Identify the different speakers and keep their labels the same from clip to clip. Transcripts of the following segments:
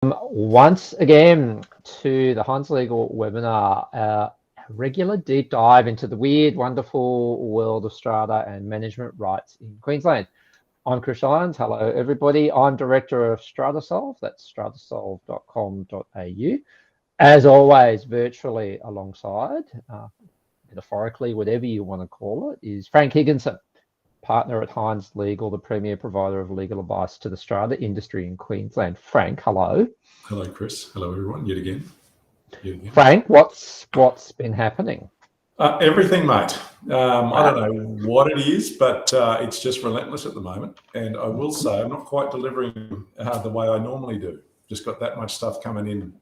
Speaker 1: Once again to the Heinz Legal webinar, a regular deep dive into the weird, wonderful world of strata and management rights in Queensland. I'm Chris Iron. Hello, everybody. I'm Director of StrataSolve. That's stratasolve.com.au. As always, virtually alongside, metaphorically, whatever you want to call it, is Frank Higginson, partner at Heinz Legal, the premier provider of legal advice to the strata industry in Queensland. Frank, hello.
Speaker 2: Hello, Chris. Hello, everyone. Yet again.
Speaker 1: Frank, what's been happening?
Speaker 2: Everything, mate. I don't know what it is, but it's just relentless at the moment. And I will say I'm not quite delivering the way I normally do. Just got that much stuff coming in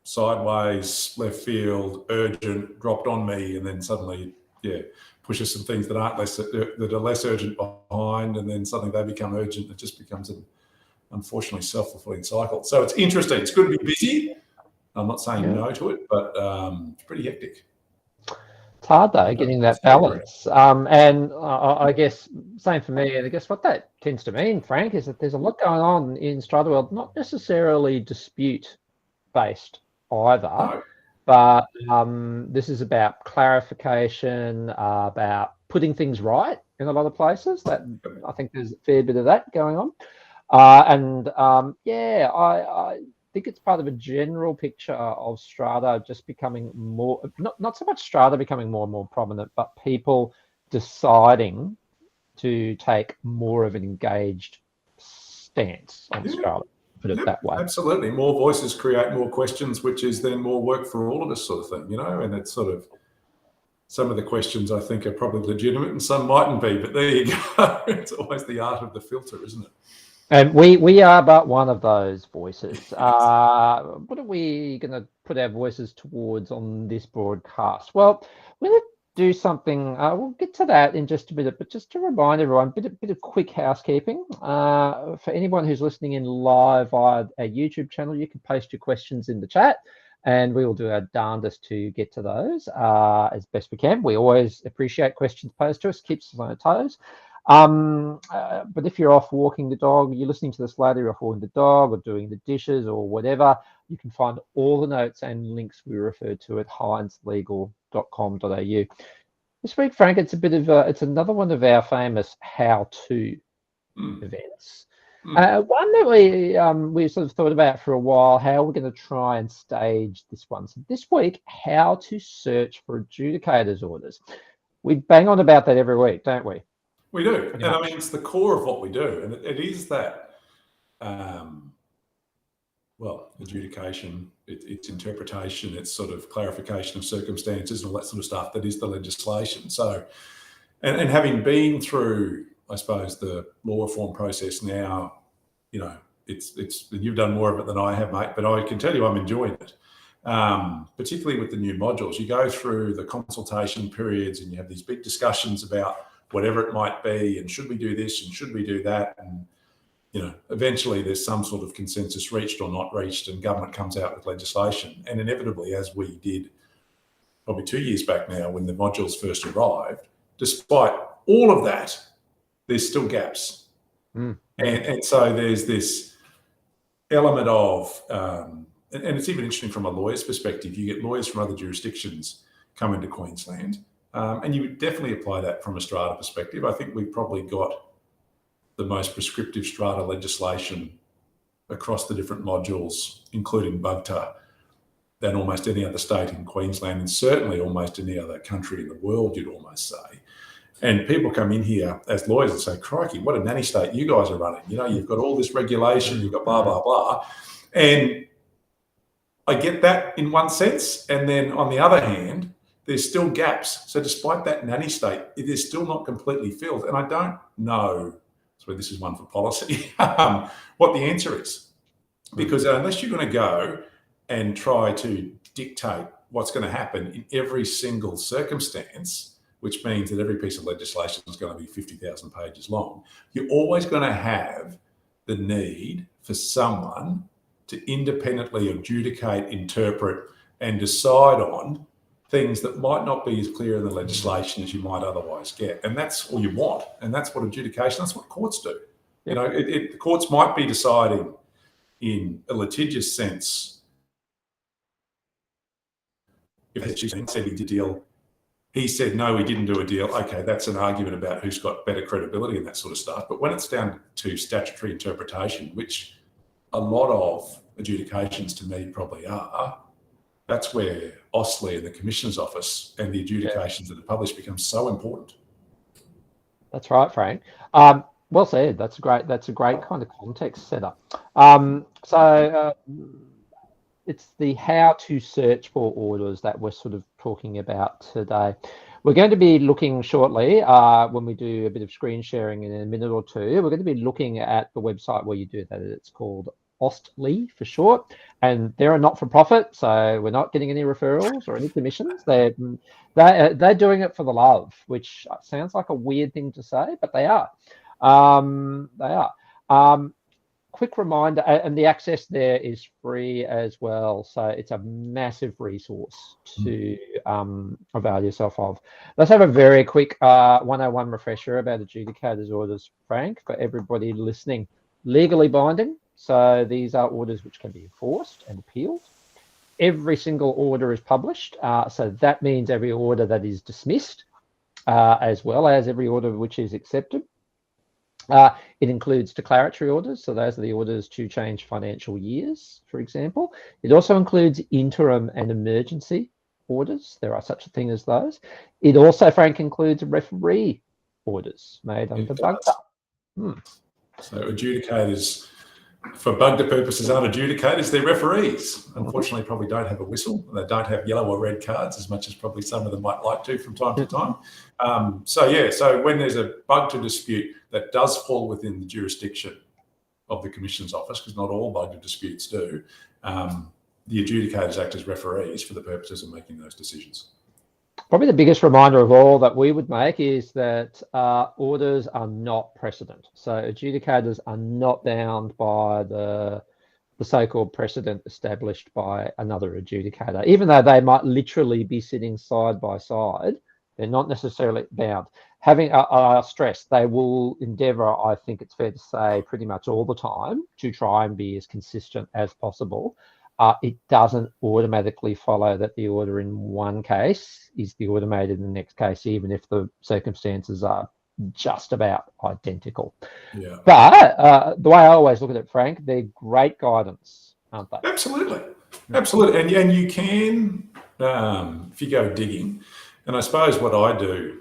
Speaker 2: sideways, left field, urgent, dropped on me, and then suddenly, pushes some things that are less urgent behind, and then suddenly they become urgent. It just becomes an unfortunately self-fulfilling cycle. So it's interesting. It's good to be busy. I'm not saying no to it, but it's pretty hectic.
Speaker 1: It's hard though, getting that balance. And I guess same for me. And I guess what that tends to mean, Frank, is that there's a lot going on in strata world, not necessarily dispute-based either, but this is about clarification, about putting things right in a lot of places. That I think there's a fair bit of that going on. I think it's part of a general picture of strata just becoming more, not so much strata becoming more and more prominent, but people deciding to take more of an engaged stance on strata, put it that way.
Speaker 2: Absolutely. More voices create more questions, which is then more work for all of us, sort of thing, and it's sort of, some of the questions I think are probably legitimate and some mightn't be, but there you go. It's always the art of the filter, isn't it?
Speaker 1: And we are but one of those voices. What are we going to put our voices towards on this broadcast? Well, we're going to do something. We'll get to that in just a minute, but just to remind everyone, a bit of quick housekeeping. For anyone who's listening in live via our YouTube channel, you can post your questions in the chat, and we will do our darndest to get to those as best we can. We always appreciate questions posed to us, keeps us on our toes. But if you're off walking the dog, you're listening to this later, you're off walking the dog or doing the dishes or whatever, you can find all the notes and links we referred to at heinzlegal.com.au. This week, Frank, it's a bit of it's another one of our famous how-to events. One that we sort of thought about for a while, how we're going to try and stage this one. So this week, how to search for adjudicators orders. We bang on about that every week, don't we?
Speaker 2: We do, and I mean, it's the core of what we do, and it is that, adjudication, it's interpretation, it's sort of clarification of circumstances and all that sort of stuff that is the legislation. So, and having been through, I suppose, the law reform process now, it's you've done more of it than I have, mate, but I can tell you I'm enjoying it. Particularly with the new modules. You go through the consultation periods and you have these big discussions about whatever it might be, and should we do this and should we do that, and eventually there's some sort of consensus reached or not reached, and government comes out with legislation. And inevitably, as we did probably 2 years back now when the modules first arrived, despite all of that, there's still gaps. And so there's this element of and it's even interesting from a lawyer's perspective. You get lawyers from other jurisdictions come into Queensland. And you would definitely apply that from a strata perspective. I think we've probably got the most prescriptive strata legislation across the different modules, including BUGTA, than almost any other state in Queensland, and certainly almost any other country in the world, you'd almost say. And people come in here as lawyers and say, crikey, what a nanny state you guys are running. You've got all this regulation, you've got blah, blah, blah. And I get that in one sense. And then on the other hand, there's still gaps. So despite that nanny state, it is still not completely filled. And I don't know, so this is one for policy, what the answer is. Because unless you're going to go and try to dictate what's going to happen in every single circumstance, which means that every piece of legislation is going to be 50,000 pages long, you're always going to have the need for someone to independently adjudicate, interpret, and decide on things that might not be as clear in the legislation as you might otherwise get. And that's all you want. And that's what adjudication, that's what courts do. The courts might be deciding in a litigious sense, if she said he did a deal, he said, no, he didn't do a deal. Okay, that's an argument about who's got better credibility and that sort of stuff. But when it's down to statutory interpretation, which a lot of adjudications to me probably are, that's where AUSTLII and the Commissioner's Office and the adjudications that are published become so important.
Speaker 1: That's right, Frank. Well said. That's a great kind of context setup. It's the how to search for orders that we're sort of talking about today. We're going to be looking shortly, when we do a bit of screen sharing in a minute or two, we're going to be looking at the website where you do that. It's called AUSTLII for short, and they're a not-for-profit, so we're not getting any referrals or any commissions. They're doing it for the love, which sounds like a weird thing to say, but they are. They are. Quick reminder, and the access there is free as well, so it's a massive resource to avail yourself of. Let's have a very quick 101 refresher about adjudicators orders, Frank, for everybody listening. Legally binding, so these are orders which can be enforced and appealed. Every single order is published, so that means every order that is dismissed, as well as every order which is accepted. It includes declaratory orders, so those are the orders to change financial years, for example. It also includes interim and emergency orders. There are such a thing as those. It also, Frank, includes referee orders made under BUGDA.
Speaker 2: So adjudicators, for BUGDA purposes, aren't adjudicators, they're referees. Unfortunately, probably don't have a whistle. They don't have yellow or red cards as much as probably some of them might like to from time to time. So when there's a BUGDA dispute that does fall within the jurisdiction of the Commissioner's Office, because not all BUGDA disputes do, the adjudicators act as referees for the purposes of making those decisions.
Speaker 1: Probably the biggest reminder of all that we would make is that orders are not precedent. So adjudicators are not bound by the so-called precedent established by another adjudicator. Even though they might literally be sitting side by side, they're not necessarily bound. I stress, they will endeavour, I think it's fair to say, pretty much all the time to try and be as consistent as possible. It doesn't automatically follow that the order in one case is the order made in the next case, even if the circumstances are just about identical. Yeah. But the way I always look at it, Frank, they're great guidance, aren't they?
Speaker 2: Absolutely. Absolutely. And you can, if you go digging, and I suppose what I do,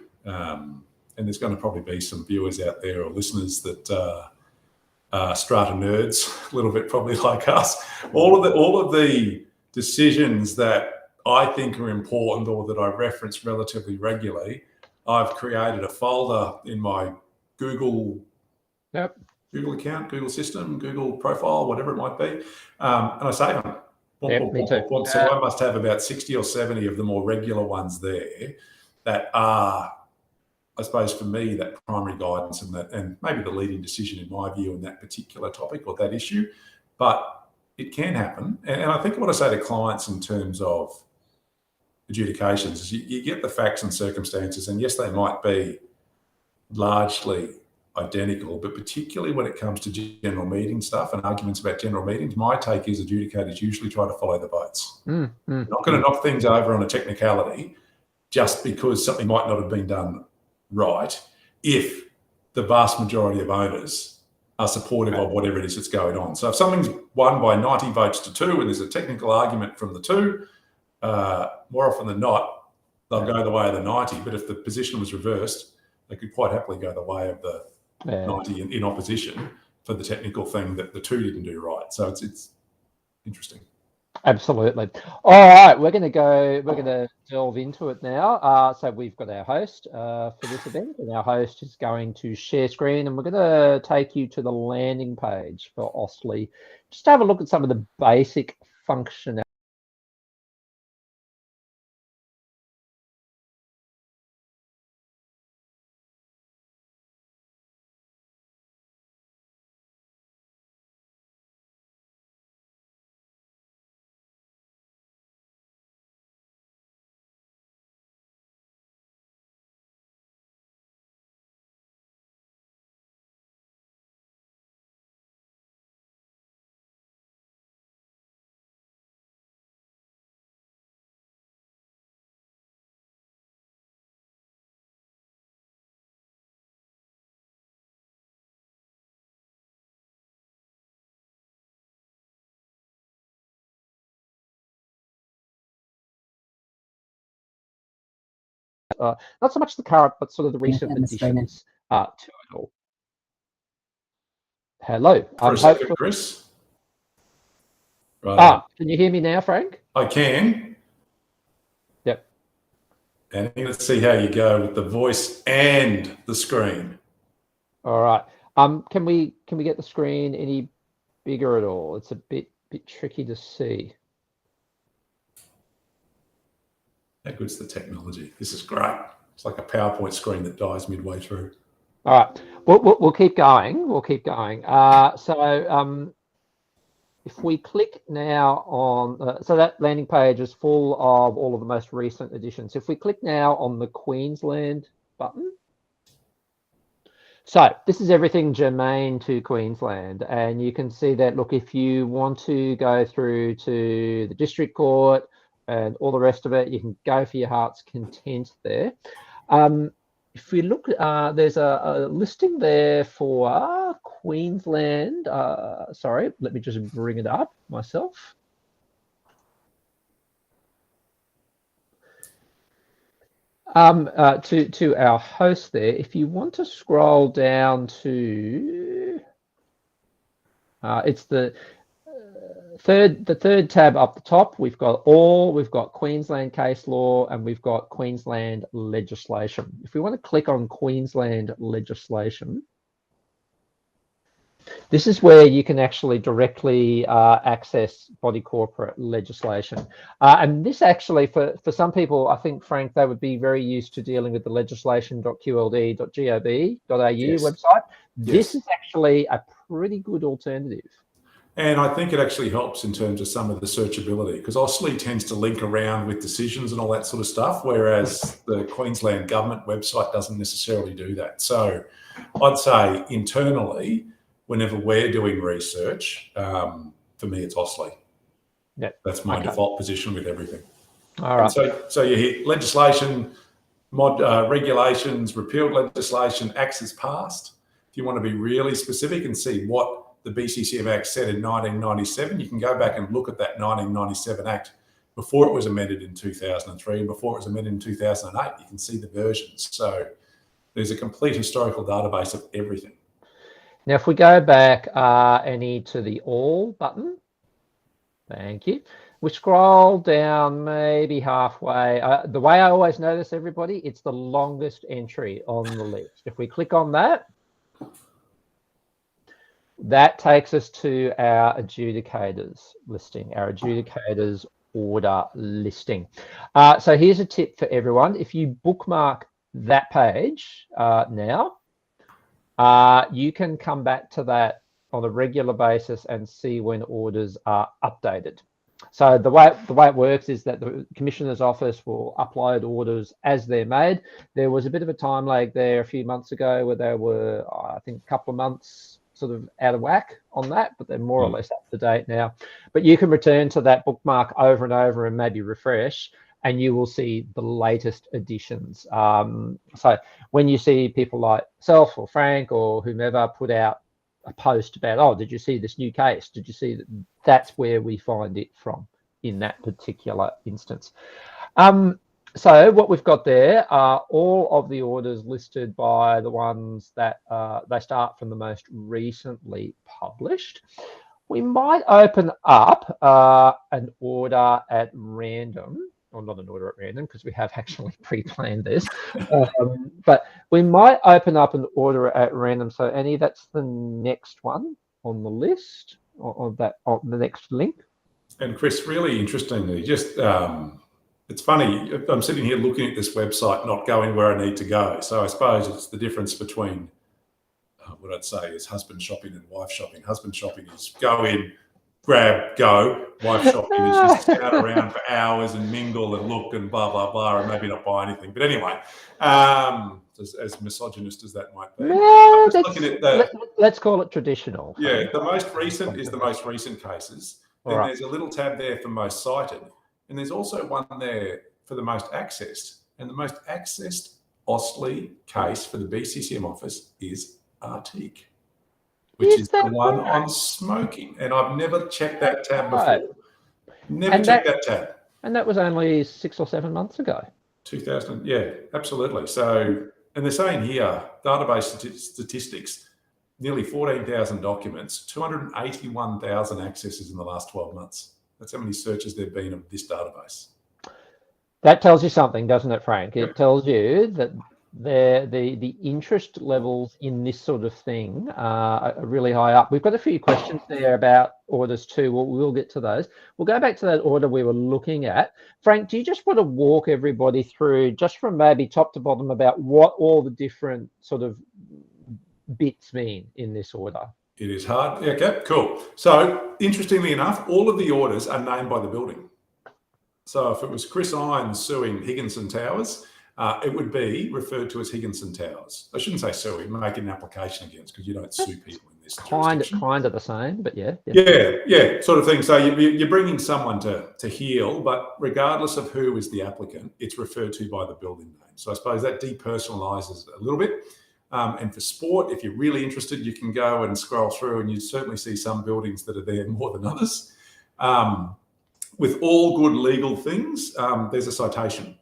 Speaker 2: and there's going to probably be some viewers out there or listeners that strata nerds, a little bit probably like us. All of the decisions that I think are important or that I reference relatively regularly, I've created a folder in my Google account, Google system, Google profile, whatever it might be, and I save them.
Speaker 1: Me too.
Speaker 2: So I must have about 60 or 70 of the more regular ones there that are, I suppose, for me, that primary guidance and maybe the leading decision in my view in that particular topic or that issue. But it can happen. And I think what I say to clients in terms of adjudications is you get the facts and circumstances, and yes, they might be largely identical, but particularly when it comes to general meeting stuff and arguments about general meetings, my take is adjudicators usually try to follow the votes. Not going to knock things over on a technicality just because something might not have been done right if the vast majority of owners are supportive of whatever it is that's going on. So if something's won by 90 votes to 2 and there's a technical argument from the 2, more often than not, they'll go the way of the 90. But if the position was reversed, they could quite happily go the way of the 90 in opposition for the technical thing that the 2 didn't do right. So it's interesting.
Speaker 1: Absolutely. All right, we're going to delve into it now. So we've got our host for this event, and our host is going to share screen, and we're going to take you to the landing page for AUSTLII. Just have a look at some of the basic functionality. not so much the current, but sort of the recent additions to it all. Hello.
Speaker 2: For a second, Chris.
Speaker 1: Right. Can you hear me now, Frank?
Speaker 2: I can.
Speaker 1: Yep.
Speaker 2: And let's see how you go with the voice and the screen.
Speaker 1: All right. Can we get the screen any bigger at all? It's a bit tricky to see.
Speaker 2: How good's the technology? This is great. It's like a PowerPoint screen that dies midway through.
Speaker 1: All right. We'll keep going. We'll keep going. If we click now on, so that landing page is full of all of the most recent additions. If we click now on the Queensland button, so this is everything germane to Queensland, and you can see that, look, if you want to go through to the district court and all the rest of it, you can go for your heart's content there. If we look, there's a listing there for Queensland. Sorry, let me just bring it up myself. To our host there, if you want to scroll down to, it's the third tab up the top. We've got Queensland case law, and we've got Queensland legislation. If we want to click on Queensland legislation, this is where you can actually directly access body corporate legislation. And this actually, for some people, I think, Frank, they would be very used to dealing with the legislation.qld.gov.au
Speaker 2: Yes.
Speaker 1: website.
Speaker 2: Yes.
Speaker 1: This is actually a pretty good alternative.
Speaker 2: And I think it actually helps in terms of some of the searchability, because AUSTLII tends to link around with decisions and all that sort of stuff, whereas the Queensland government website doesn't necessarily do that. So I'd say internally, whenever we're doing research, for me, it's AUSTLII.
Speaker 1: Yeah.
Speaker 2: That's my default position with everything.
Speaker 1: All right.
Speaker 2: So you hit legislation, regulations, repealed legislation, acts as passed. If you want to be really specific and see what the BCCM Act said in 1997, you can go back and look at that 1997 Act before it was amended in 2003 and before it was amended in 2008. You can see the versions. So there's a complete historical database of everything.
Speaker 1: Now, if we go back to the all button, thank you. We scroll down maybe halfway. The way I always notice, everybody, it's the longest entry on the list. If we click on that, that takes us to our adjudicators listing, our adjudicators order listing. So here's a tip for everyone. If you bookmark that page now, you can come back to that on a regular basis and see when orders are updated. So the way it works is that the Commissioner's Office will upload orders as they're made. There was a bit of a time lag there a few months ago where they were, I think, a couple of months sort of out of whack on that, but they're more or less up to date now. But you can return to that bookmark over and over and maybe refresh, and you will see the latest additions. So when you see people like self or Frank or whomever put out a post about, oh, did you see this new case? Did you see that? That's where we find it from in that particular instance. So what we've got there are all of the orders listed by the ones that they start from the most recently published. We might open up an order at random, or not an order at random because we have actually pre-planned this, but we might open up an order at random. So Annie, that's the next one on the list, on the next link.
Speaker 2: And Chris, really interestingly, just it's funny, I'm sitting here looking at this website, not going where I need to go. So I suppose it's the difference between what I'd say is husband shopping and wife shopping. Husband shopping is go in, grab, go. Wife shopping is just stand around for hours and mingle and look and blah, blah, blah, and maybe not buy anything. But anyway, as misogynist as that might be.
Speaker 1: Well, let's call it traditional.
Speaker 2: Yeah, the most recent is the most recent cases. Then there's a little tab there for most cited. And there's also one there for the most accessed. And the most accessed AUSTLII case for the BCCM office is Artiq, which is the one on smoking. And I've never checked that tab before. Never checked that tab.
Speaker 1: And that was only 6 or 7 months ago.
Speaker 2: 2000, yeah, absolutely. So, and they're saying here, database statistics, nearly 14,000 documents, 281,000 accesses in the last 12 months. That's how many searches there have been of this database.
Speaker 1: That tells you something, doesn't it, Frank?
Speaker 2: Yep.
Speaker 1: It tells you that the interest levels in this sort of thing are really high up. We've got a few questions there about orders too. We'll get to those. We'll go back to that order we were looking at. Frank, do you just want to walk everybody through, just from maybe top to bottom, about what all the different sort of bits mean in this order?
Speaker 2: It is hard. Okay, cool. So interestingly enough, all of the orders are named by the building. So if it was Chris Iron suing Higginson Towers, it would be referred to as Higginson Towers. I shouldn't say suing, make an application against, because you don't sue people in this jurisdiction.
Speaker 1: Kind of the same, but yeah.
Speaker 2: Yeah, sort of thing. So you're bringing someone to heal, but regardless of who is the applicant, it's referred to by the building name. So I suppose that depersonalizes it a little bit. And for sport, if you're really interested, you can go and scroll through, and you certainly see some buildings that are there more than others. With all good legal things, there's a citation.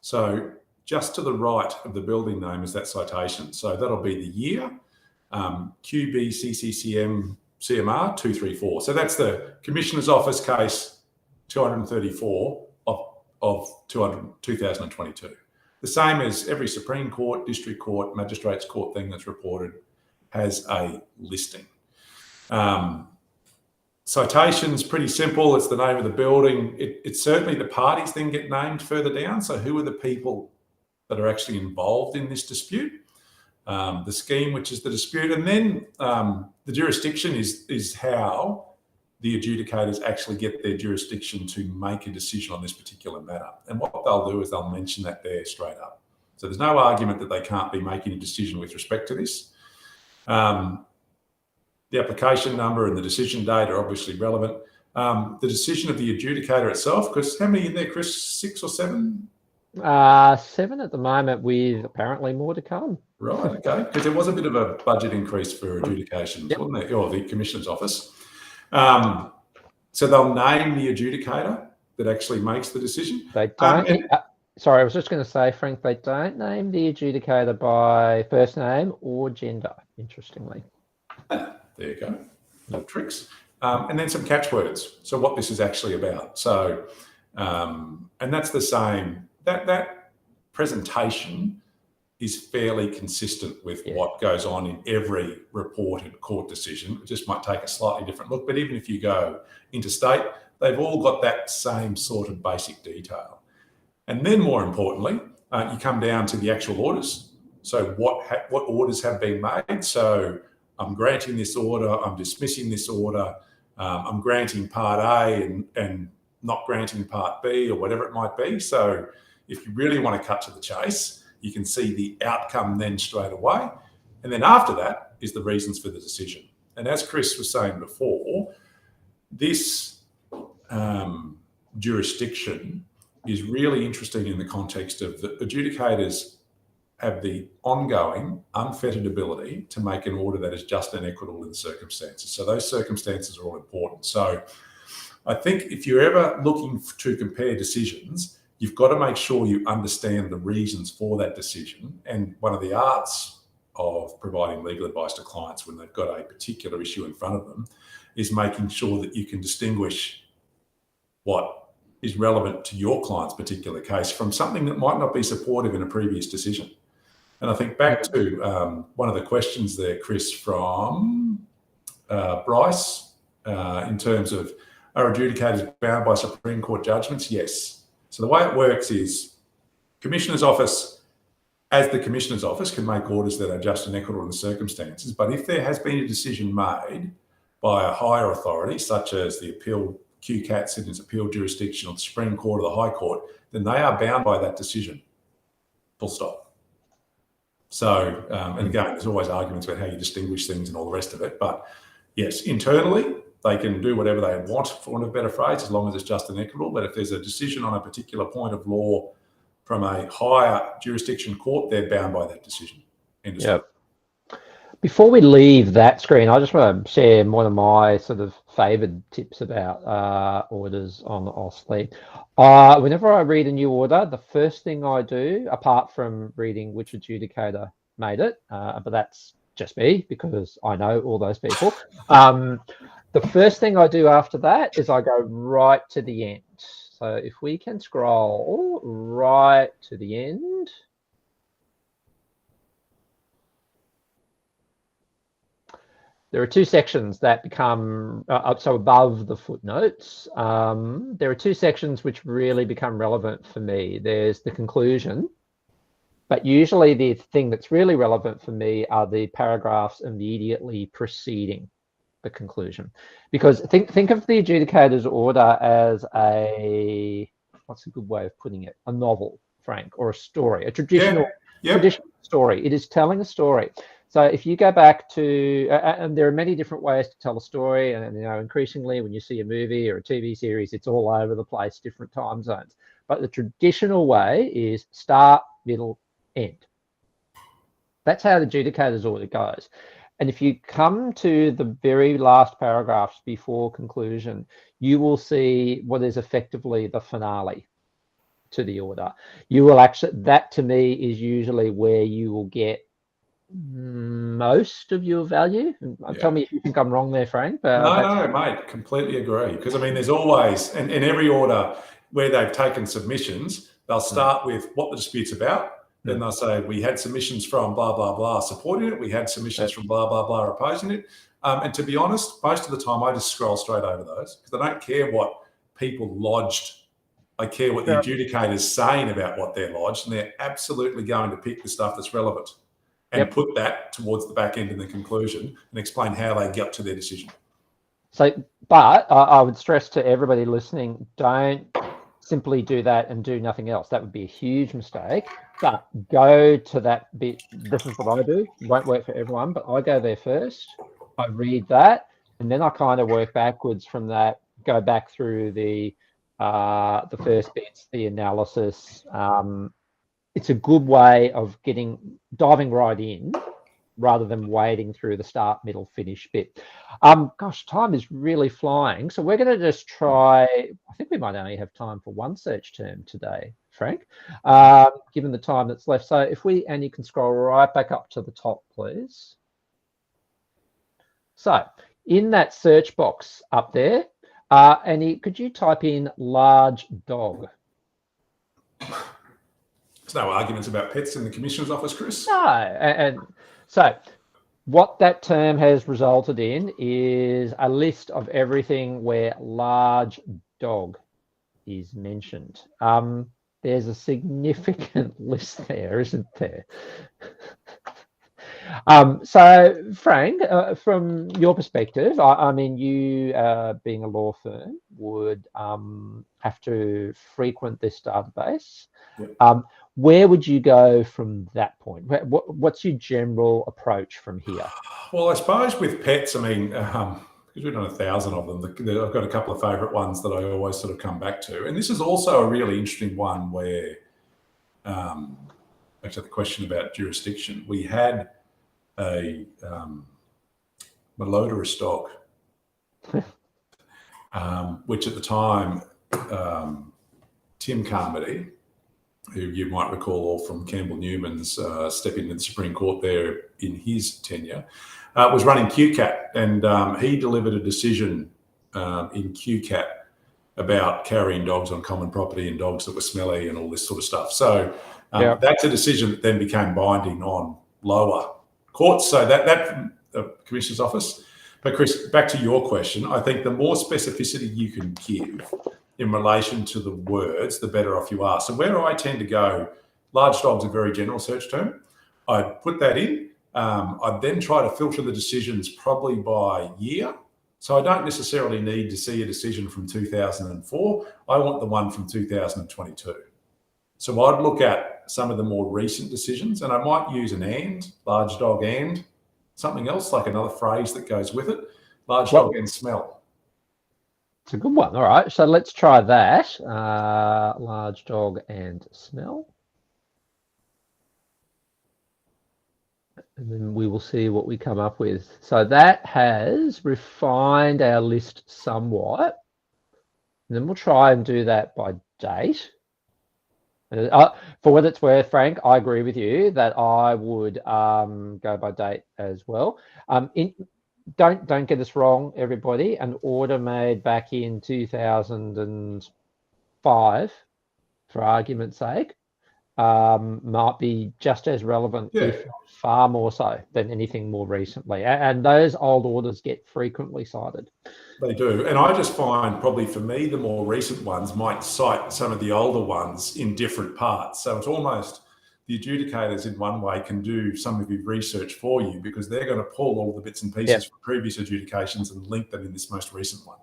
Speaker 2: So just to the right of the building name is that citation. So that'll be the year, QBCCCM CMR 234. So that's the Commissioner's Office case 234 of 2022. The same as every Supreme Court, District Court, Magistrates Court thing that's reported has a listing. Citation's pretty simple. It's the name of the building. It's certainly the parties then get named further down. So who are the people that are actually involved in this dispute? The scheme, which is the dispute. And then the jurisdiction is how the adjudicators actually get their jurisdiction to make a decision on this particular matter. And what they'll do is they'll mention that there straight up. So there's no argument that they can't be making a decision with respect to this. The application number and the decision date are obviously relevant. The decision of the adjudicator itself, because how many in there, Chris? 6 or 7?
Speaker 1: 7 at the moment, with apparently more to come.
Speaker 2: Right, okay. Because there was a bit of a budget increase for adjudications, wasn't there? Or the Commissioner's Office. So they'll name the adjudicator that actually makes the decision.
Speaker 1: They don't. Sorry, I was just going to say, Frank, they don't name the adjudicator by first name or gender, interestingly.
Speaker 2: There you go. No tricks. And then some catchwords. So what this is actually about. So, and that's the same. That presentation is fairly consistent with what goes on in every reported court decision. It just might take a slightly different look. But even if you go interstate, they've all got that same sort of basic detail. And then more importantly, you come down to the actual orders. So what orders have been made? So I'm granting this order, I'm dismissing this order, I'm granting Part A and not granting Part B, or whatever it might be. So if you really want to cut to the chase, you can see the outcome then straight away. And then after that is the reasons for the decision. And as Chris was saying before, this jurisdiction is really interesting in the context of the adjudicators have the ongoing unfettered ability to make an order that is just and equitable in the circumstances. So those circumstances are all important. So I think if you're ever looking to compare decisions, you've got to make sure you understand the reasons for that decision. And one of the arts of providing legal advice to clients when they've got a particular issue in front of them is making sure that you can distinguish what is relevant to your client's particular case from something that might not be supportive in a previous decision. And I think back to one of the questions there, Chris, from Bryce, in terms of, are adjudicators bound by Supreme Court judgments? Yes. So the way it works is Commissioner's Office, as the Commissioner's Office, can make orders that are just and equitable in the circumstances. But if there has been a decision made by a higher authority, such as the appeal, QCAT, Sydney's appeal jurisdiction, or the Supreme Court or the High Court, then they are bound by that decision. Full stop. So, and again, there's always arguments about how you distinguish things and all the rest of it. But yes, internally, they can do whatever they want, for want of a better phrase, as long as it's just and equitable. But if there's a decision on a particular point of law from a higher jurisdiction court, they're bound by that decision.
Speaker 1: Yep. Before we leave that screen, I just want to share one of my sort of favoured tips about orders on AUSTLII. Whenever I read a new order, the first thing I do, apart from reading which adjudicator made it, but that's just me because I know all those people. The first thing I do after that is I go right to the end. So if we can scroll right to the end. There are two sections that become, so above the footnotes, there are two sections which really become relevant for me. There's the conclusion, but usually the thing that's really relevant for me are the paragraphs immediately preceding the conclusion. Because think of the adjudicator's order as a, what's a good way of putting it? A novel, Frank, or a story, a traditional, traditional story. It is telling a story. So if you go back to, and there are many different ways to tell a story, and you know, increasingly when you see a movie or a TV series, it's all over the place, different time zones. But the traditional way is start, middle, end. That's how the adjudicator's order goes. And if you come to the very last paragraphs before conclusion, you will see what is effectively the finale to the order. You will actually, that to me is usually where you will get most of your value. Tell me if you think I'm wrong there, Frank.
Speaker 2: No, mate, completely agree. Because I mean, there's always, and in every order where they've taken submissions, they'll start with what the dispute's about. Then they'll say, we had submissions from blah, blah, blah supporting it. We had submissions from blah, blah, blah opposing it. And to be honest, most of the time I just scroll straight over those because I don't care what people lodged. I care what the adjudicator's saying about what they're lodged, and they're absolutely going to pick the stuff that's relevant and put that towards the back end in the conclusion and explain how they get to their decision. So,
Speaker 1: but I would stress to everybody listening, don't simply do that and do nothing else. That would be a huge mistake. But go to that bit. This is what I do. It won't work for everyone, but I go there first. I read that, and then I kind of work backwards from that. Go back through the first bits, the analysis. It's a good way of diving right in rather than wading through the start, middle, finish bit. Gosh, time is really flying. So we're going to just try, I think we might only have time for one search term today, Frank, given the time that's left. So if we, and you can scroll right back up to the top, please. So in that search box up there, Annie, could you type in large dog?
Speaker 2: There's no arguments about pets in the Commissioner's office, Chris.
Speaker 1: No, and so what that term has resulted in is a list of everything where large dog is mentioned. There's a significant list there, isn't there? So Frank, from your perspective, I mean, you being a law firm would have to frequent this database. Yep. Where would you go from that point? What's your general approach from here?
Speaker 2: Well, I suppose with pets, I mean, because we've done 1,000 of them, I've got a couple of favourite ones that I always sort of come back to. And this is also a really interesting one where, back to the question about jurisdiction, we had a malodorous dog, which at the time, Tim Carmody, who you might recall all from Campbell Newman's stepping into the Supreme Court there in his tenure, was running QCAT, and he delivered a decision in QCAT about carrying dogs on common property and dogs that were smelly and all this sort of stuff. So that's a decision that then became binding on lower courts. So that Commissioner's office. But Chris, back to your question, I think the more specificity you can give in relation to the words, the better off you are. So where I tend to go, large dog's a very general search term. I'd put that in. I'd then try to filter the decisions probably by year. So I don't necessarily need to see a decision from 2004. I want the one from 2022. So I'd look at some of the more recent decisions, and I might use an and, large dog and, something else, like another phrase that goes with it, large dog and smell.
Speaker 1: It's a good one. All right, so let's try that. Large dog and smell. and then we will see what we come up with. So that has refined our list somewhat. And then we'll try and do that by date. For what it's worth, Frank, I agree with you that I would go by date as well. Don't get us wrong, everybody. An order made back in 2005, for argument's sake, might be just as relevant, if not far more so, than anything more recently. And those old orders get frequently cited.
Speaker 2: They do. And I just find probably for me, the more recent ones might cite some of the older ones in different parts. So it's almost the adjudicators in one way can do some of your research for you, because they're going to pull all the bits and pieces from previous adjudications and link them in this most recent one.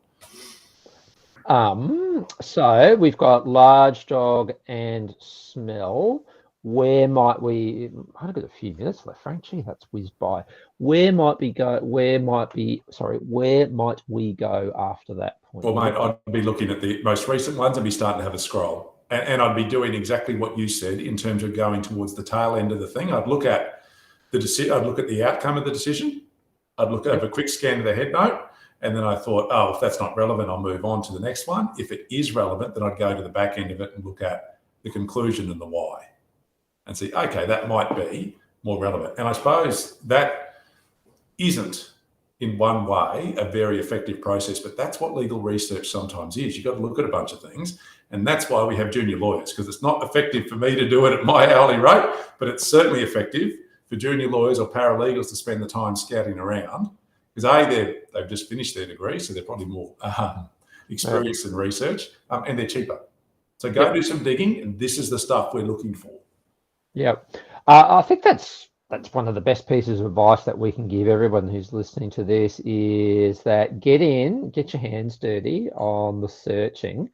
Speaker 1: So we've got large dog and smell. Where might we? I've got a few minutes left, Frank. Gee, that's whizzed by. Where might we go after that point?
Speaker 2: Well, mate, I'd be looking at the most recent ones and be starting to have a scroll, and I'd be doing exactly what you said in terms of going towards the tail end of the thing. I'd look at the decision. I'd look at the outcome of the decision. I'd look at a quick scan of the head note. And then I thought, oh, if that's not relevant, I'll move on to the next one. If it is relevant, then I'd go to the back end of it and look at the conclusion and the why and see, okay, that might be more relevant. And I suppose that isn't in one way a very effective process, but that's what legal research sometimes is. You've got to look at a bunch of things. And that's why we have junior lawyers, because it's not effective for me to do it at my hourly rate, but it's certainly effective for junior lawyers or paralegals to spend the time scouting around. Because they've just finished their degree, so they're probably more experienced in research, and they're cheaper. So go do some digging, and this is the stuff we're looking for.
Speaker 1: Yeah, I think that's one of the best pieces of advice that we can give everyone who's listening to this, is that get your hands dirty on the searching.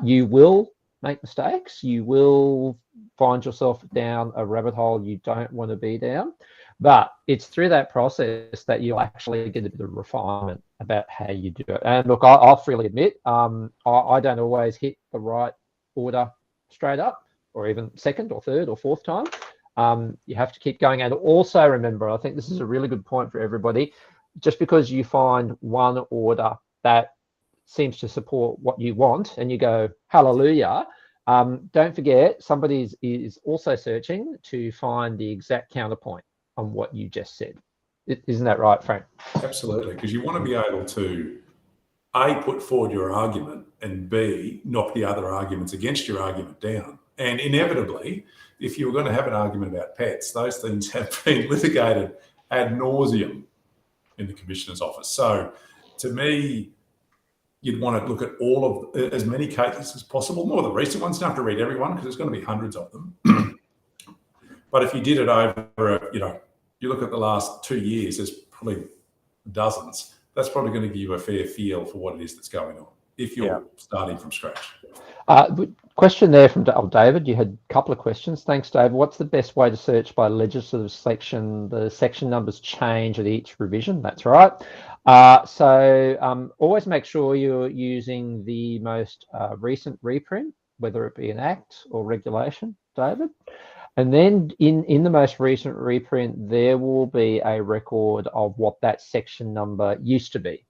Speaker 1: You will make mistakes. You will find yourself down a rabbit hole you don't want to be down. But it's through that process that you'll actually get a bit of refinement about how you do it. And look, I'll freely admit, I don't always hit the right order straight up, or even second or third or fourth time. You have to keep going. And also remember, I think this is a really good point for everybody, just because you find one order that seems to support what you want and you go, hallelujah, don't forget somebody is also searching to find the exact counterpoint on what you just said. Isn't that right, Frank?
Speaker 2: Absolutely, because you want to be able to A, put forward your argument, and B, knock the other arguments against your argument down. And inevitably, if you were going to have an argument about pets, those things have been litigated ad nauseum in the Commissioner's office. So to me, you'd want to look at all of as many cases as possible, more of the recent ones. You don't have to read everyone because there's going to be hundreds of them. But if you did it over, you look at the last 2 years, there's probably dozens. That's probably going to give you a fair feel for what it is that's going on if you're starting from scratch.
Speaker 1: Question there from David. You had a couple of questions. Thanks, David. What's the best way to search by legislative section? The section numbers change at each revision. That's right. So always make sure you're using the most recent reprint, whether it be an act or regulation, David. And then in the most recent reprint, there will be a record of what that section number used to be.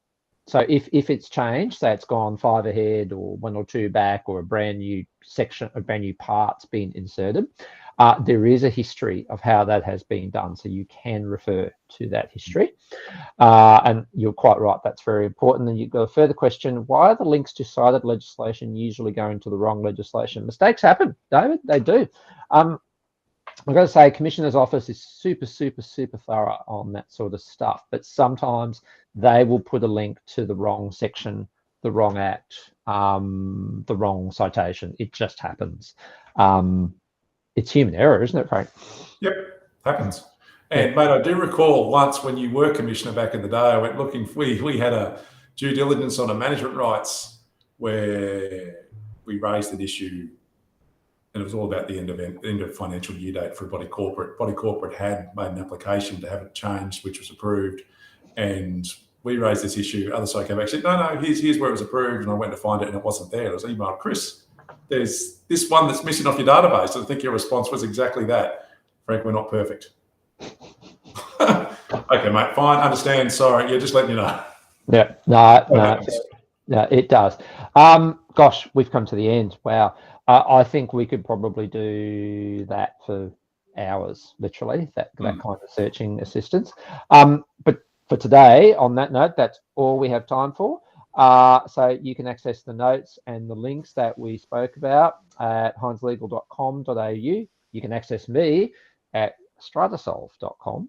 Speaker 1: So if it's changed, say it's gone 5 ahead or 1 or 2 back, or a brand new section, a brand new part's been inserted, there is a history of how that has been done. So you can refer to that history. And you're quite right, that's very important. And you've got a further question, why are the links to cited legislation usually going to the wrong legislation? Mistakes happen, David, they do. I've got to say, Commissioner's Office is super thorough on that sort of stuff, but sometimes they will put a link to the wrong section, the wrong act, the wrong citation. It just happens. It's human error, isn't it, Frank?
Speaker 2: Yep, happens. And mate, I do recall once when you were Commissioner back in the day, I went looking, we had a due diligence on a management rights where we raised an issue. And it was all about the end of financial year date for a body corporate. Body corporate had made an application to have it changed, which was approved. And we raised this issue. Other side came back and said, no, here's where it was approved. And I went to find it and it wasn't there. I was emailed, Chris, there's this one that's missing off your database. And I think your response was exactly that. Frank, we're not perfect. Okay, mate. Fine. Understand. Sorry. Yeah, just letting you know.
Speaker 1: Yeah. No, it does. Gosh, we've come to the end. Wow. I think we could probably do that for hours, literally, that kind of searching assistance. But for today, on that note, that's all we have time for. So you can access the notes and the links that we spoke about at heinzlegal.com.au. You can access me at stratasolve.com.au.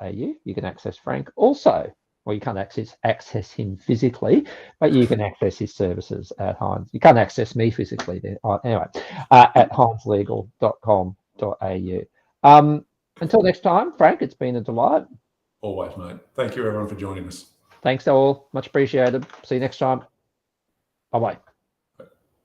Speaker 1: You can access Frank also. Well, you can't access him physically, but you can access his services at Heinz. You can't access me physically there. Anyway, at heinzlegal.com.au. Until next time, Frank, it's been a delight.
Speaker 2: Always, mate. Thank you, everyone, for joining us.
Speaker 1: Thanks all. Much appreciated. See you next time. Bye-bye.